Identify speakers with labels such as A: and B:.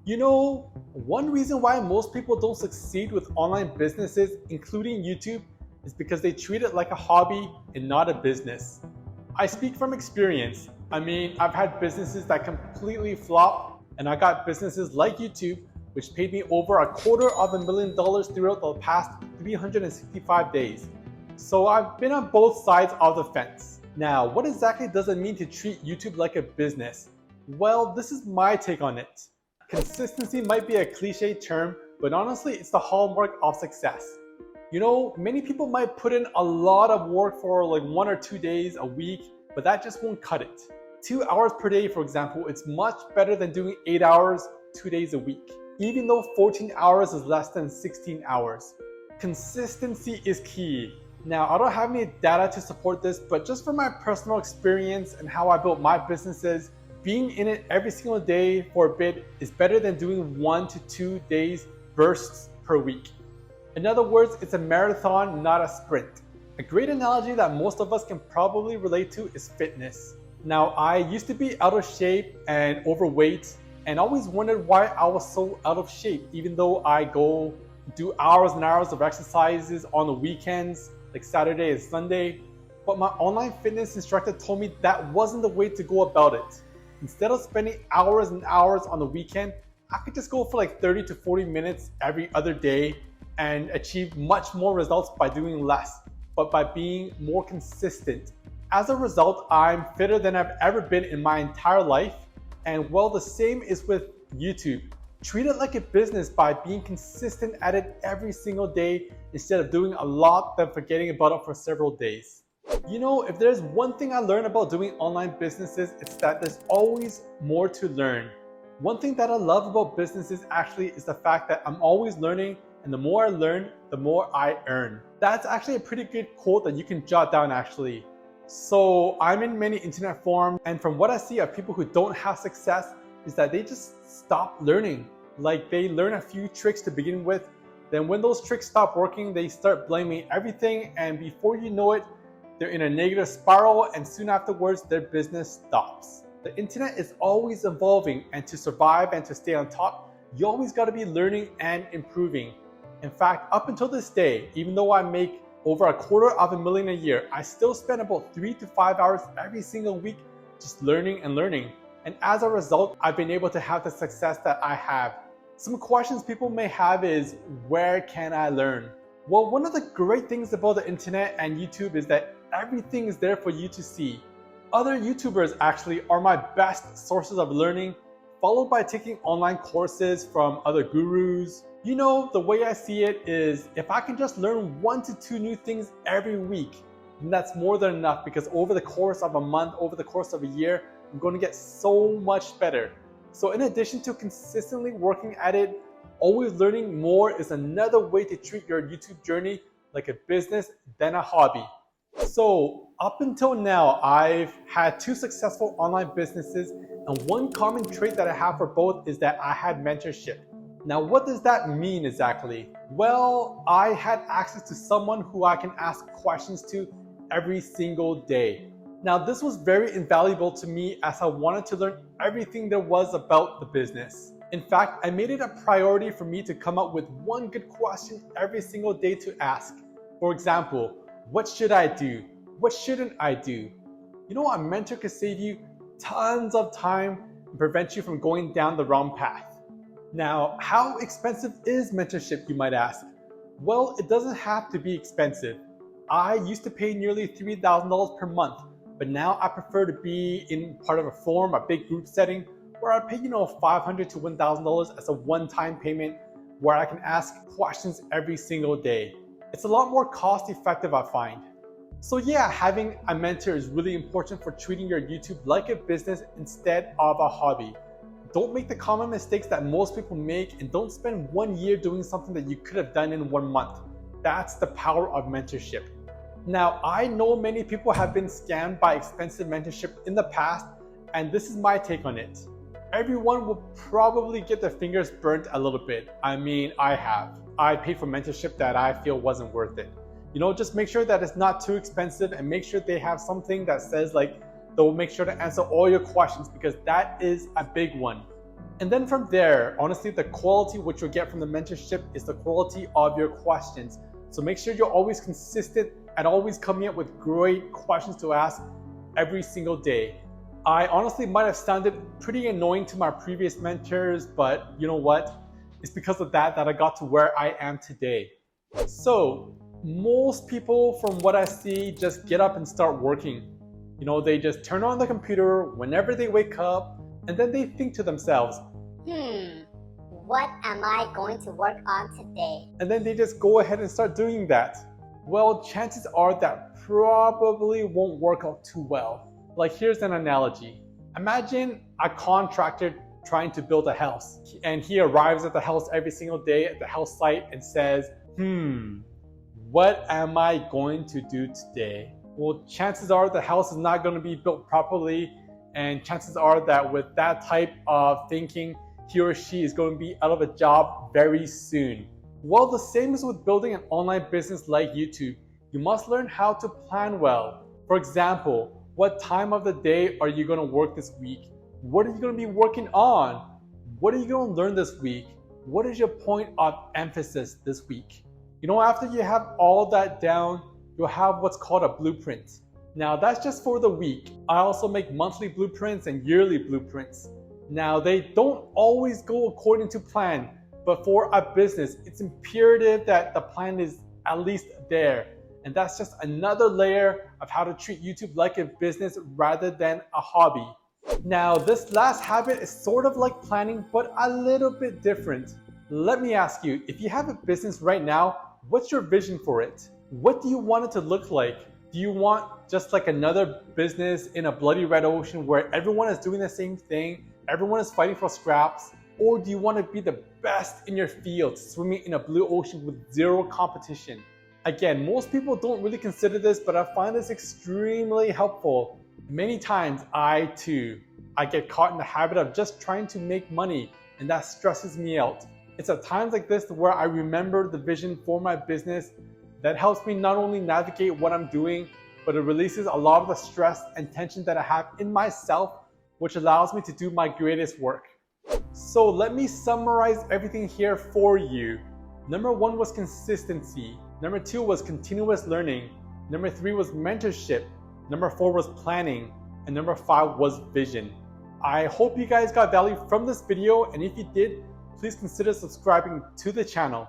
A: One reason why most people don't succeed with online businesses, including YouTube, is because they treat it like a hobby and not a business. I speak from experience. I've had businesses that completely flop, and I got businesses like YouTube, which paid me over $250,000 throughout the past 365 days. So I've been on both sides of the fence. Now, what exactly does it mean to treat YouTube like a business? Well, this is my take on it. Consistency might be a cliche term, but honestly, it's the hallmark of success. Many people might put in a lot of work for like 1 or 2 days a week, but that just won't cut it. 2 hours per day, for example, it's much better than doing 8 hours, 2 days a week, even though 14 hours is less than 16 hours. Consistency is key. Now, I don't have any data to support this, but just from my personal experience and how I built my businesses, being in it every single day for a bit is better than doing 1 to 2 days bursts per week. In other words, it's a marathon, not a sprint. A great analogy that most of us can probably relate to is fitness. Now, I used to be out of shape and overweight and always wondered why I was so out of shape, even though I go do hours and hours of exercises on the weekends, like Saturday and Sunday. But my online fitness instructor told me that wasn't the way to go about it. Instead of spending hours and hours on the weekend, I could just go for like 30 to 40 minutes every other day and achieve much more results by doing less, but by being more consistent. As a result, I'm fitter than I've ever been in my entire life. And well, the same is with YouTube. Treat it like a business by being consistent at it every single day instead of doing a lot then forgetting about it for several days. If there's one thing I learned about doing online businesses, it's that there's always more to learn. One thing that I love about businesses actually is the fact that I'm always learning, and the more I learn, the more I earn. That's actually a pretty good quote that you can jot down actually. So I'm in many internet forums, and from what I see of people who don't have success is that they just stop learning. Like they learn a few tricks to begin with, then when those tricks stop working, they start blaming everything, and before you know it, they're in a negative spiral, and soon afterwards, their business stops. The internet is always evolving, and to survive and to stay on top, you always got to be learning and improving. In fact, up until this day, even though I make over $250,000 a year, I still spend about 3 to 5 hours every single week just learning and learning. And as a result, I've been able to have the success that I have. Some questions people may have is, where can I learn? Well, one of the great things about the internet and YouTube is that everything is there for you to see. Other YouTubers actually are my best sources of learning, followed by taking online courses from other gurus. The way I see it is if I can just learn 1 to 2 new things every week, then that's more than enough, because over the course of a month, over the course of a year, I'm going to get so much better. So in addition to consistently working at it, always learning more is another way to treat your YouTube journey like a business than a hobby. So up until now, I've had 2 successful online businesses, and one common trait that I have for both is that I had mentorship. Now, what does that mean exactly? Well, I had access to someone who I can ask questions to every single day. Now, this was very invaluable to me as I wanted to learn everything there was about the business. In fact, I made it a priority for me to come up with one good question every single day to ask. For example, what should I do? What shouldn't I do? A mentor could save you tons of time and prevent you from going down the wrong path. Now, how expensive is mentorship, you might ask? Well, it doesn't have to be expensive. I used to pay nearly $3,000 per month, but now I prefer to be in part of a forum, a big group setting, where I pay $500 to $1,000 as a one-time payment where I can ask questions every single day. It's a lot more cost effective, I find. So yeah, having a mentor is really important for treating your YouTube like a business instead of a hobby. Don't make the common mistakes that most people make, and don't spend 1 year doing something that you could have done in 1 month. That's the power of mentorship. Now, I know many people have been scammed by expensive mentorship in the past, and this is my take on it. Everyone will probably get their fingers burnt a little bit. I have. I paid for mentorship that I feel wasn't worth it. Just make sure that it's not too expensive, and make sure they have something that says like they'll make sure to answer all your questions, because that is a big one. And then from there, honestly, the quality which you'll get from the mentorship is the quality of your questions. So make sure you're always consistent and always coming up with great questions to ask every single day. I honestly might have sounded pretty annoying to my previous mentors, but you know what? It's because of that I got to where I am today. So most people, from what I see, just get up and start working. You know, they just turn on the computer whenever they wake up, and then they think to themselves,
B: what am I going to work on today?
A: And then they just go ahead and start doing that. Well, chances are that probably won't work out too well. Like, here's an analogy. Imagine a contractor trying to build a house, and he arrives at the house every single day at the house site and says, what am I going to do today? Well, chances are the house is not going to be built properly, and chances are that with that type of thinking, he or she is going to be out of a job very soon. Well, the same is with building an online business like YouTube. You must learn how to plan well. For example, what time of the day are you going to work this week? What are you going to be working on? What are you going to learn this week? What is your point of emphasis this week? You know, after you have all that down, you'll have what's called a blueprint. Now, that's just for the week. I also make monthly blueprints and yearly blueprints. Now, they don't always go according to plan, but for a business, it's imperative that the plan is at least there. And that's just another layer of how to treat YouTube like a business rather than a hobby. Now, this last habit is sort of like planning, but a little bit different. Let me ask you, if you have a business right now, what's your vision for it? What do you want it to look like? Do you want just like another business in a bloody red ocean where everyone is doing the same thing, everyone is fighting for scraps? Or do you want to be the best in your field, swimming in a blue ocean with zero competition? Again, most people don't really consider this, but I find this extremely helpful. Many times I get caught in the habit of just trying to make money, and that stresses me out. It's at times like this where I remember the vision for my business that helps me not only navigate what I'm doing, but it releases a lot of the stress and tension that I have in myself, which allows me to do my greatest work. So let me summarize everything here for you. Number 1 was consistency. Number 2 was continuous learning. Number 3 was mentorship. Number 4 was planning. And number 5 was vision. I hope you guys got value from this video, and if you did, please consider subscribing to the channel.